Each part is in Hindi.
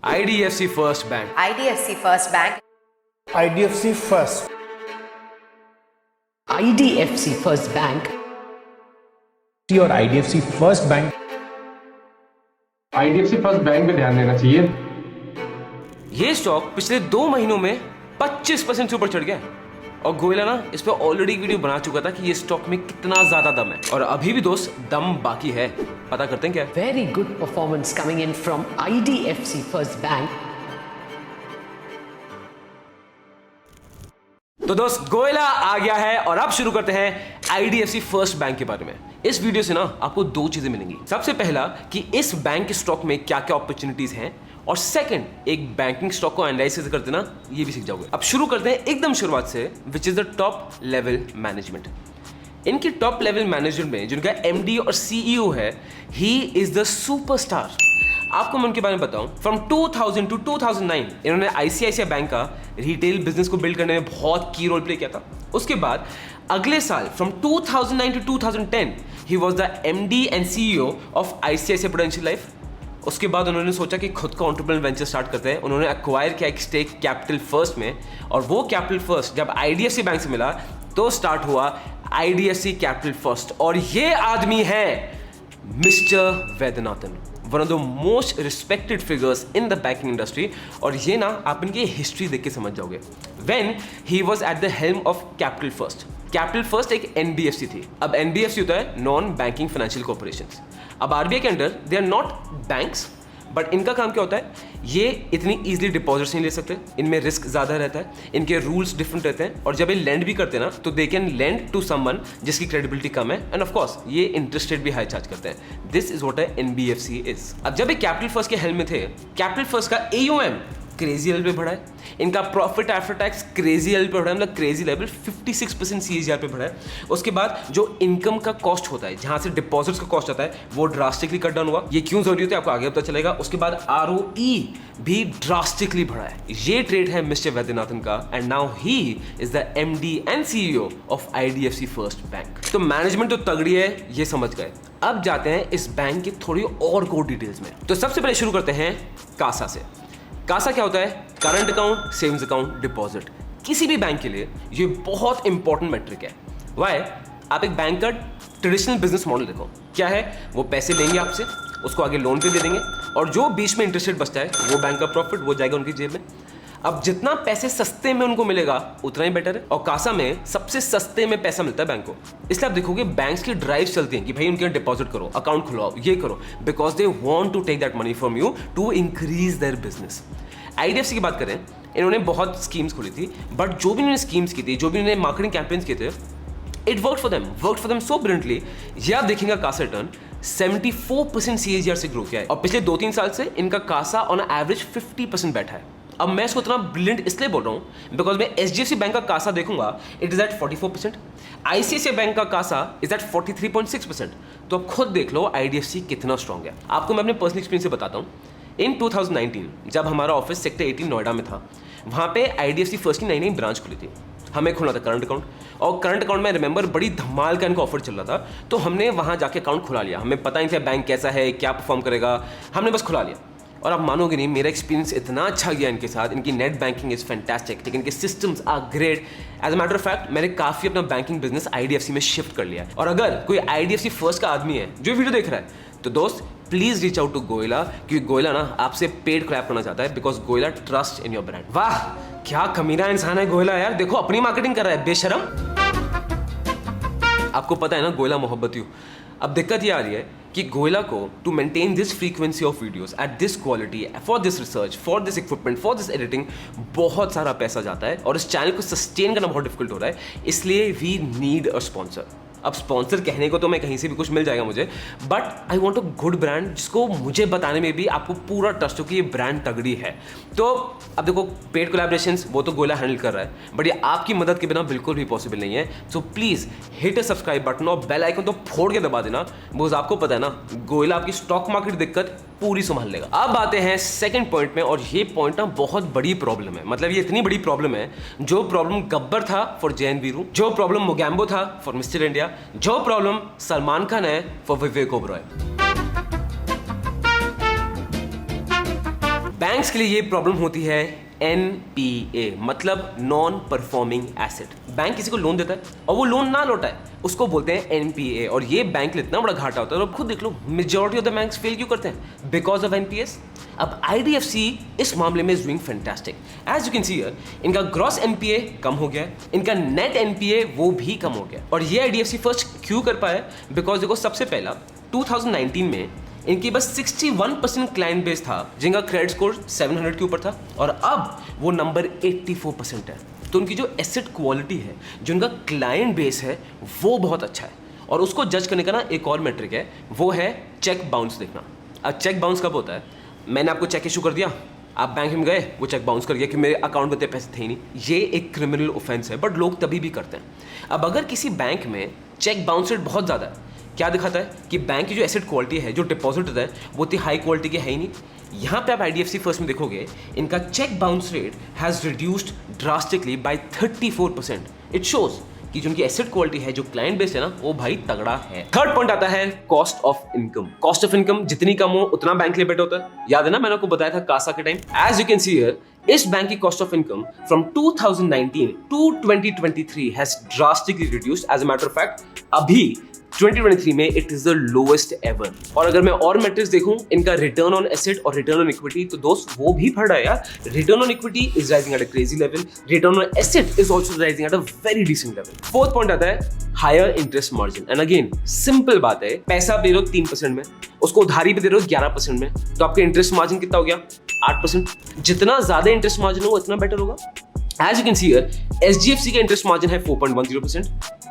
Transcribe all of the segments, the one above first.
IDFC First Bank. IDFC First Bank. IDFC First. IDFC First Bank. और IDFC First Bank. IDFC first bank पे ध्यान देना चाहिए। ये स्टॉक पिछले 2 महीनों में 25% से ऊपर चढ़ गया और गोयला ना इस पे ऑलरेडी एक वीडियो बना चुका था कि ये स्टॉक में कितना ज्यादा दम है और अभी भी दोस्त दम बाकी है। पता करते हैं क्या है? Very good performance coming in from IDFC First Bank. तो दोस्त गोयला आ गया है और अब शुरू करते हैं IDFC फर्स्ट बैंक के बारे में। इस वीडियो से ना आपको 2 चीजें मिलेंगी। सबसे पहला कि इस बैंक के स्टॉक में क्या क्या अपॉर्चुनिटीज हैं और सेकंड एक बैंकिंग स्टॉक को एनालाइसिस करते ना ये भी सीख जाओगे। अब शुरू करते हैं एकदम शुरुआत से, which is the top level management. इनकी टॉप लेवल मैनेजमेंट में जिनका MD और CEO है, ही इज द सुपरस्टार। आपको मैं उनके बारे में बताऊं, फ्रॉम 2000 टू 2009 इन्होंने ICICI बैंक का रिटेल बिजनेस को बिल्ड करने में बहुत की रोल प्ले किया था। उसके बाद अगले साल from 2009 to 2010 he was the MD and CEO of ICICI prudential life. उसके बाद उन्होंने सोचा कि खुद का एंटरप्रेन्योर वेंचर स्टार्ट करते हैं। उन्होंने एक्वायर किया एक स्टेक कैपिटल फर्स्ट में और वो कैपिटल फर्स्ट जब IDFC बैंक से मिला तो स्टार्ट हुआ IDFC कैपिटल फर्स्ट और ये आदमी है mister Vaidyanathan, one of the most respected figures in the banking industry. और ये ना आप इनकी हिस्ट्री देख के समझ जाओगे। When he was at the helm of capital first, capital first एक NBFC थी। अब NBFC होता है नॉन बैंकिंग फाइनेंशियल कॉर्पोरेशंस। अब RBI के under they are not banks, but इनका काम क्या होता है, ये इतनी इजीली डिपॉजिट्स नहीं ले सकते, इनमें रिस्क ज्यादा रहता है, इनके रूल्स डिफरेंट रहते हैं और जब ये लेंड भी करते हैं ना तो they can lend to someone जिसकी क्रेडिबिलिटी कम है एंड ऑफ कोर्स ये इंटरेस्ट रेट भी हाई चार्ज करते हैं। This is what NBFC is. अब जब ये कैपिटल फर्स्ट के हेल्म में थे, कैपिटल फर्स्ट का AUM क्रेजी लेवल पे बढ़ा है, इनका profit after tax crazy level पे बढ़ा है, मतलब क्रेजी लेवल 56% CAGR पे बढ़ा है। उसके बाद जो इनकम का कॉस्ट होता है, जहां से डिपॉजिट्स का कॉस्ट आता है, वो ड्रास्टिकली कट डाउन हुआ। ये क्यों जरूरी होता है आपको आगे पता चलेगा। उसके बाद ROE भी ड्रास्टिकली बढ़ा है। ये ट्रेड है मिस्टर वैद्यनाथन का and now he is the MD and CEO of IDFC first bank. तो मैनेजमेंट तो तगड़ी है, ये समझ गए। अब जाते हैं इस बैंक की थोड़ी और कोर डिटेल्स में। तो सबसे पहले शुरू करते हैं कासा से। कासा क्या होता है? Current account, savings account, deposit. किसी भी बैंक के लिए ये बहुत इंपॉर्टेंट मैट्रिक है। वाई? आप एक बैंक का ट्रेडिशनल बिजनेस मॉडल देखो, क्या है, वो पैसे लेंगे आपसे, उसको आगे लोन पे दे देंगे और जो बीच में इंटरेस्ट रेट बचता है वो बैंक का प्रॉफिट, वो जाएगा उनकी जेब में। अब जितना पैसे सस्ते में उनको मिलेगा उतना ही बेटर है और कासा में सबसे सस्ते में पैसा मिलता है बैंक को। इसलिए आप देखोगे बैंक्स की ड्राइव चलती हैं कि भाई उनके डिपॉजिट करो, अकाउंट खुलवाओ, ये करो, because they want to take that money from you to increase their business. IDFC की बात करें, इन्होंने बहुत स्कीम्स खोली थी, बट जो भी इन्होंने स्कीम्स की थी, जो भी इन्होंने मार्केटिंग कैंपेन्स किए थे, it work for them so brilliantly. ये आप देखेंगे कासा रिटर्न 74% CAGR से ग्रो किया है और पिछले 2-3 साल से इनका कासा ऑन एवरेज 50% बैठा है। अब मैं इसको इतना ब्रिलियंट इसलिए बोल रहा हूँ बिकॉज मैं HDFC बैंक का कासा देखूंगा, it is at 44%, ICICI bank का कासा इज एट 43.6%। तो अब खुद देख लो IDFC कितना स्ट्रॉन्ग है। आपको मैं अपने पर्सनल एक्सपीरियंस से बताता हूँ। इन 2019 जब हमारा ऑफिस सेक्टर 18 नोएडा में था, वहाँ पे IDFC फर्स्ट की नई ब्रांच खुली थी। हमें खोलना था करंट अकाउंट और करंट अकाउंट में रिमेंबर बड़ी धमाल का इनका ऑफर चल रहा था, तो हमने वहाँ जाके अकाउंट खुला लिया। हमें पता नहीं था बैंक कैसा है, क्या परफॉर्म करेगा, हमने बस खुला लिया। और आप मानोगे नहीं, मेरा एक्सपीरियंस इतना अच्छा गया इनके साथ। इनकी नेट बैंकिंग इज फैंटास्टिक, लेकिन इनके systems are great. As a matter of fact मैंने काफ़ी अपना बैंकिंग बिजनेस IDFC में शिफ्ट कर लिया है। और अगर कोई IDFC फर्स्ट का आदमी है जो वीडियो देख रहा है, तो दोस्त please reach out to Goyla, क्योंकि गोयला ना आपसे पेड क्रैप करना चाहता है, because Goyla trust in your brand. वाह क्या कमीना इंसान है गोयला यार, देखो अपनी मार्केटिंग कर रहा है बेशरम। आपको पता है ना गोयला मोहब्बती हूँ। अब दिक्कत ये आ रही है कि गोयला को to maintain this frequency of videos at this quality, for this research, for this equipment, for this editing, बहुत सारा पैसा जाता है और इस चैनल को सस्टेन करना बहुत डिफिकल्ट हो रहा है। इसलिए वी नीड अ स्पॉन्सर। अब स्पॉन्सर कहने को तो मैं कहीं से भी कुछ मिल जाएगा मुझे, but I want a good brand जिसको मुझे बताने में भी आपको पूरा ट्रस्ट हो कि ये ब्रांड तगड़ी है। तो अब देखो पेड कोलैबोरेशंस वो तो गोयला हैंडल कर रहा है, बट ये आपकी मदद के बिना बिल्कुल भी पॉसिबल नहीं है। So please hit a subscribe button और बेल आइकन तो फोड़ के दबा देना, बिकॉज आपको पता है ना गोयला आपकी स्टॉक मार्केट दिक्कत पूरी संभाल लेगा। अब आते हैं सेकंड पॉइंट में और ये पॉइंट ना बहुत बड़ी प्रॉब्लम है। मतलब ये इतनी बड़ी प्रॉब्लम है, जो प्रॉब्लम गब्बर था फॉर जैन वीरू, जो प्रॉब्लम मोगैम्बो था फॉर मिस्टर इंडिया, जो प्रॉब्लम सलमान खान है फॉर विवेक ओबरॉय। बैंक्स के लिए ये प्रॉब्लम होती है NPA, मतलब नॉन परफॉर्मिंग एसेट। बैंक किसी को लोन देता है और वो लोन ना लौटा है, उसको बोलते हैं NPA, और ये बैंक के लिए इतना बड़ा घाटा होता है। और खुद देख लो, majority of the banks fail क्यों करते हैं? Because of NPS। अब IDFC इस मामले में is doing fantastic. As you can see here, इनका ग्रॉस NPA कम हो गया है, इनका नेट NPA वो भी कम हो गया। और ये IDFC फर्स्ट क्यों कर पाया? बिकॉज देखो, सबसे पहला 2019 में इनकी बस 61% क्लाइंट बेस था जिनका क्रेडिट स्कोर 700 के ऊपर था, और अब वो नंबर 84% है। तो उनकी जो एसेट क्वालिटी है, जो उनका क्लाइंट बेस है, वो बहुत अच्छा है। और उसको जज करने का ना एक और मेट्रिक है, वो है चेक बाउंस देखना। अब चेक बाउंस कब होता है? मैंने आपको चेक इशू कर दिया, आप बैंक में गए, वो चेक बाउंस कर गया कि मेरे अकाउंट में इतने पैसे थे ही नहीं। ये एक क्रिमिनल ऑफेंस है, बट लोग तभी भी करते हैं। अब अगर किसी बैंक में चेक बाउंस रेट बहुत ज़्यादा है, क्या दिखाता है कि बैंक की जो एसेट क्वालिटी है, जो डिपॉजिट है, वो इतनी हाई क्वालिटी की है ही नहीं। यहाँ पे आप IDFC फर्स्ट में देखोगे, इनका check bounce rate has reduced drastically by 34%। It shows कि जो उनकी एसेट क्वालिटी है, जो क्लाइंट बेस है ना, वो भाई तगड़ा है। थर्ड पॉइंट आता है cost of income. Cost of income जितनी कम हो उतना बैंक के लिए बेटर होता है। याद है ना, मैंने आपको बताया था कासा के time. As you can see here, इस बैंक की cost of income from 2019 to 2023 has drastically reduced. As a matter of fact, अभी 2023 में it is the lowest ever. और अगर मैं और मैट्रिक्स देखूं, इनका रिटर्न ऑन एसेट और रिटर्न ऑन इक्विटी, तो दोस्त वो भी बढ़ रहा है यार। Return on equity is rising at a crazy level, return on asset is also rising at a very decent level. Fourth point आता है higher interest margin. And again simple बात है, पैसा दे रहे हो 3% में, उसको उधारी पे दे रहे हो 11% में, तो आपके इंटरेस्ट मार्जिन कितना हो गया? 8%। जितना ज्यादा इंटरेस्ट मार्जिन होगा उतना बेटर होगा। As you can see here, SGFC का इंटरेस्ट मार्जिन है 4.10%,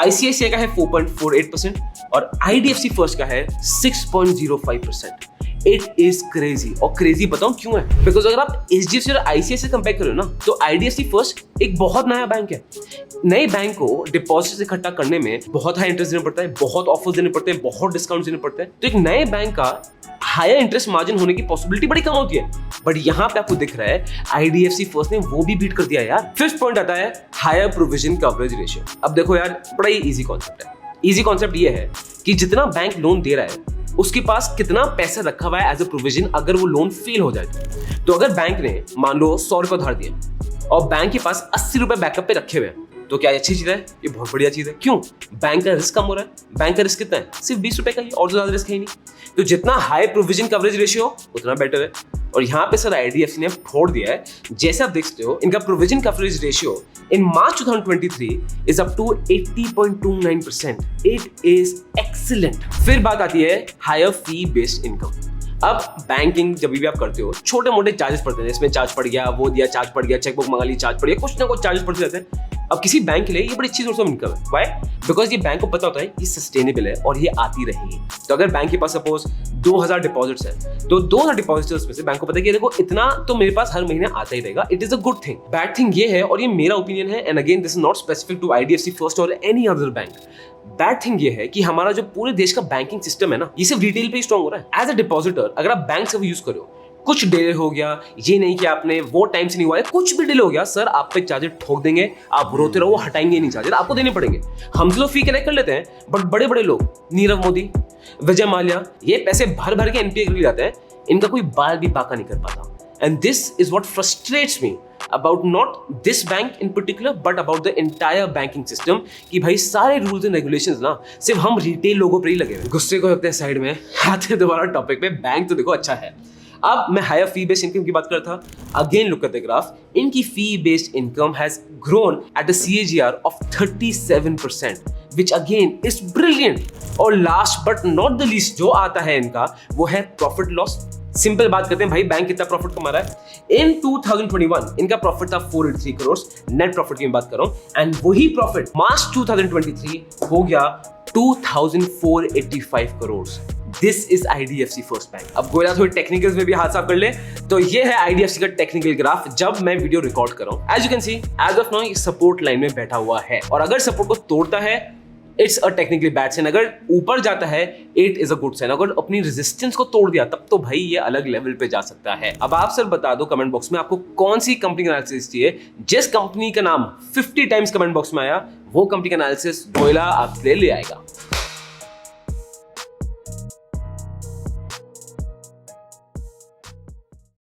ICICI का है 4.48% और IDFC फर्स्ट का है 6.05%। It is crazy. और क्रेजी बताऊं क्यों है? बिकॉज अगर आप HDFC और ICICI कंपेयर करो ना, तो IDFC फर्स्ट एक बहुत नया बैंक है। नए बैंक को डिपॉजिट इकट्ठा करने में बहुत हाई इंटरेस्ट देना पड़ता है, बहुत ऑफर्स देने पड़ते हैं, बहुत डिस्काउंट देने पड़ते हैं। तो एक नए बैंक का हायर इंटरेस्ट मार्जिन होने की पॉसिबिलिटी बड़ी कम होती है, बट यहां पे आपको दिख रहा है IDFC फर्स्ट ने वो भी बीट कर दिया यार। फिफ्थ पॉइंट आता है हायर प्रोविजन कवरेज रेशियो। अब देखो यार, बड़ा ही इजी कॉन्सेप्ट है। इजी कॉन्सेप्ट ये है कि जितना बैंक लोन दे रहा है, उसके पास कितना पैसा रखा हुआ है एज अ प्रोविजन अगर वो लोन फेल हो जाए। तो अगर बैंक ने मान लो 100 रुपए उधार दिया और बैंक के पास 80 रुपए बैकअप पे रखे हुए हैं, तो क्या अच्छी चीज है? ये बहुत बढ़िया चीज है। क्यों? बैंक का रिस्क कम हो रहा है। बैंक का रिस्क कितना है? सिर्फ 20 रुपए का ही, और ज्यादा रिस्क है ही नहीं। तो जितना हाई प्रोविजन कवरेज रेशियो उतना बेटर है। और यहाँ पे सर IDFC ने फोड़ दिया है। जैसे आप देख सकते हो, इनका provision coverage ratio in March 2023 is up to 80.29%। It is excellent. फिर बात आती है हायर फी बेस्ड इनकम। अब बैंकिंग जब भी आप करते हो, छोटे मोटे चार्जेस पड़ते हैं, इसमें चार्ज पड़ गया, वो दिया चार्ज पड़ गया, चेकबुक मंगा ली चार्ज पड़ गया, कुछ ना कुछ चार्जेस पड़ते रहते हैं। अब किसी बैंक के लिए ये बड़ी अच्छी सोर्स ऑफ इनकम है। व्हाई? बिकॉज ये बैंक को पता होता है ये सस्टेनेबल है और ये आती रहेगी। तो अगर बैंक के पास सपोज 2000 डिपॉजिट्स है, तो 2000 डिपॉजिटर्स में से बैंक को पता है कि देखो इतना तो मेरे पास हर महीने आता ही रहेगा। It is a good thing. Bad thing ये है, और ये मेरा ओपिनियन है, and again this is not specific to IDFC first और any other bank. Bad thing ये है कि हमारा जो पूरे देश का बैंकिंग सिस्टम है ना, ये सिर्फ रिटेल पे ही स्ट्रांग हो रहा है। एज अ डिपॉजिटर अगर आप बैंक से यूज करो, कुछ डिले हो गया, ये नहीं कि आपने वो टाइम से नहीं हुआ है, कुछ भी डिले हो गया, सर आप पे चार्जेस ठोक देंगे, आप रोते रहो, हटाएंगे नहीं चार्जेस, आपको देने पड़ेंगे। हम तो फी कलेक्ट कर लेते हैं, बट बड़े बड़े लोग, नीरव मोदी, विजय माल्या, ये पैसे भर भर के NPA कर जाते हैं, इनका कोई बाल भी बाका नहीं कर पाता। And this is what frustrates me about not this bank in particular but about the entire banking system कि भाई सारे रूल्स एंड रेगुलेशंस ना सिर्फ हम रिटेल लोगों पर ही लगे हुए। गुस्से को रखते हैं साइड में, आते हैं दोबारा टॉपिक पे। बैंक तो देखो अच्छा है। अब मैं हायर फी बेस्ड इनकम की बात कर रहा था। Again look at the graph, इनकी fee based income has grown at a CAGR of 37%, which again is brilliant। और last but not the least जो आता है इनका, वो है प्रॉफिट लॉस। सिंपल बात करते हैं भाई, बैंक कितना प्रॉफिट कमा रहा है। इन 2021 इनका प्रॉफिट था 483 करोड़, नेट प्रॉफिट की बात कर रहा हूं, एंड वही प्रॉफिट मार्च 2023 हो गया 2485 crore. This is IDFC first bank. अब गोरा थोड़ी टेक्निकल्स में भी हाथ साफ कर ले, तो ये है IDFC का टेक्निकल ग्राफ जब मैं वीडियो रिकॉर्ड कर रहा हूं। As you can see, as of now ये सपोर्ट लाइन में बैठा हुआ है, और अगर सपोर्ट को तोड़ता है, it's a technically bad sign. अगर ऊपर जाता है, it is a good sign. अगर अपनी रेजिस्टेंस को तोड़ दिया, तब तो भाई ये अलग लेवल पे जा सकता है। अब आप सर बता दो कमेंट बॉक्स में, आपको कौन सी कंपनी का एनालिसिस चाहिए। जिस कंपनी का नाम 50 टाइम्स कमेंट बॉक्स में आया, वो कंपनी का एनालिसिस गोयला आपके लिए ले आएगा।